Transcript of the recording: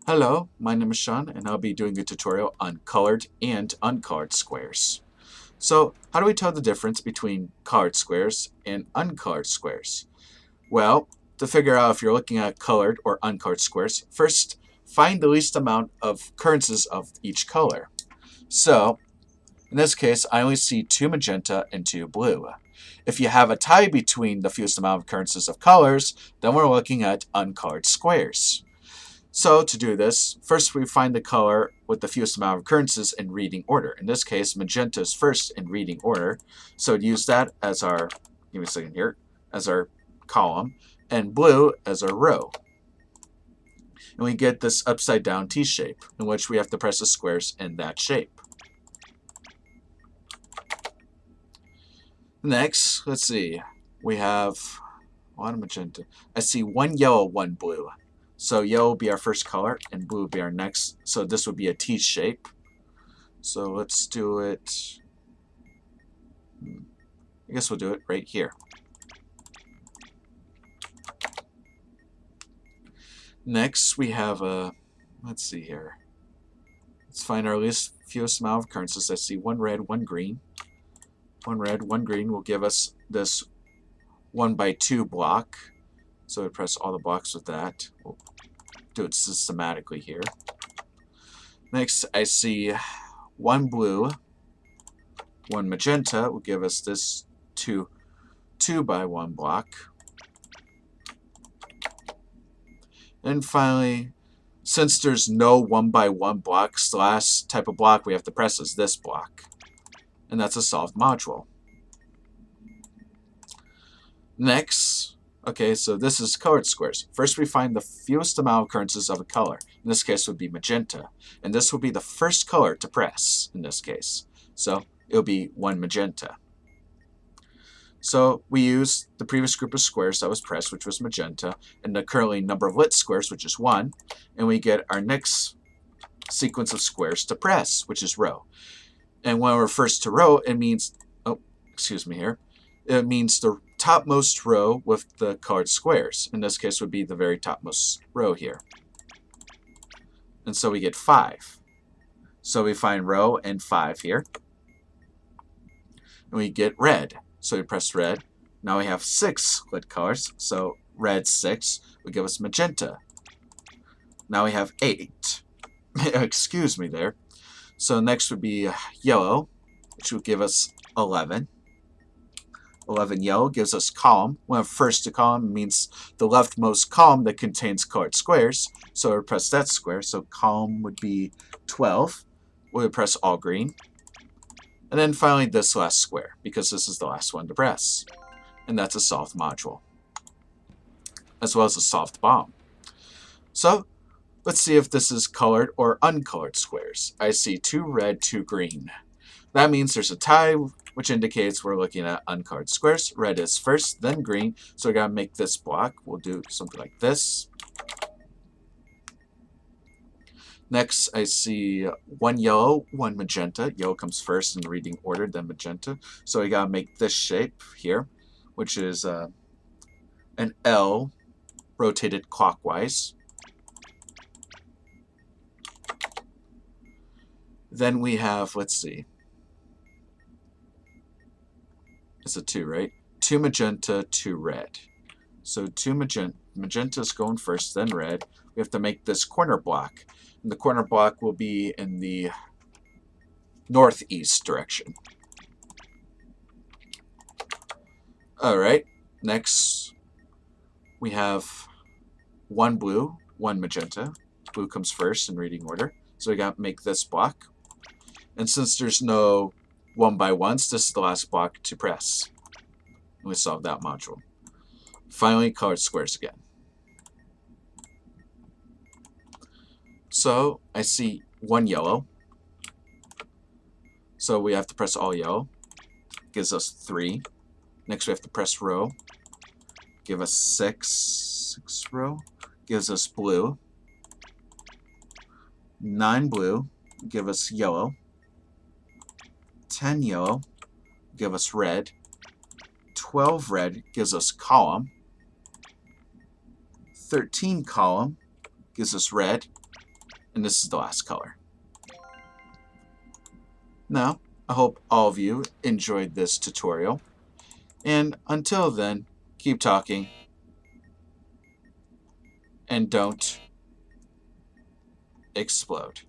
Hello, my name is Sean, and I'll be doing a tutorial on colored and uncolored squares. So, how do we tell the difference between colored squares and uncolored squares? Well, to figure out if you're looking at colored or uncolored squares, first find the least amount of occurrences of each color. So, in this case, I only see 2 magenta and 2 blue. If you have a tie between the fewest amount of occurrences of colors, then we're looking at uncolored squares. So to do this, first we find the color with the fewest amount of occurrences in reading order. In this case, magenta is first in reading order. So use that as our, give me a second here, as our column, and blue as our row. And we get this upside down T shape, in which we have to press the squares in that shape. Next, let's see, we have a lot of magenta. I see 1 yellow, 1 blue. So yellow will be our first color, and blue will be our next. So this would be a T shape. So let's do it. I guess we'll do it right here. Next, we have a, let's see here. Let's find our least fewest amount of occurrences. I see 1 red, 1 green. 1 red, 1 green will give us this 1x2 block. So we press all the blocks with that. We'll do it systematically here. Next, I see 1 blue, 1 magenta will give us this 2x1 block. And finally, since there's no 1x1 blocks, the last type of block we have to press is this block. And that's a solved module. Next, okay, so this is colored squares. First, we find the fewest amount of occurrences of a color. In this case, would be magenta. And this will be the first color to press, in this case. So it'll be 1 magenta. So we use the previous group of squares that was pressed, which was magenta, and the currently number of lit squares, which is 1. And we get our next sequence of squares to press, which is row. And when it refers to row, it means, oh, excuse me here, it means the topmost row with the colored squares. In this case would be the very topmost row here. And so we get 5. So we find row and 5 here. And we get red. So we press red. Now we have 6 lit colors. So red 6 would give us magenta. Now we have 8. Excuse me there. So next would be yellow, which would give us 11. 11 yellow gives us column. When first to column means the leftmost column that contains colored squares. So we press that square. So column would be 12. We would press all green. And then finally this last square, because this is the last one to press. And that's a solved module, as well as a solved bomb. So let's see if this is colored or uncolored squares. I see 2 red, 2 green. That means there's a tie, which indicates we're looking at uncolored squares. Red is first, then green. So we gotta make this block. We'll do something like this. Next, I see 1 yellow, 1 magenta. Yellow comes first in the reading order, then magenta. So we gotta make this shape here, which is an L rotated clockwise. Then we have, let's see, it's a 2, right? 2 magenta, 2 red. So 2 magenta is going first, then red. We have to make this corner block. And the corner block will be in the northeast direction. Alright, next we have 1 blue, 1 magenta. Blue comes first in reading order. So we got to make this block. And since there's no 1x1s, this is the last block to press. And we solve that module. Finally, colored squares again. So I see 1 yellow. So we have to press all yellow. Gives us 3. Next we have to press row. Give us 6 row. Gives us blue. 9 blue. Give us yellow. 10 yellow. Give us red. 12 red gives us column. 13 column gives us red. And this is the last color. Now, I hope all of you enjoyed this tutorial. And until then, keep talking and don't explode.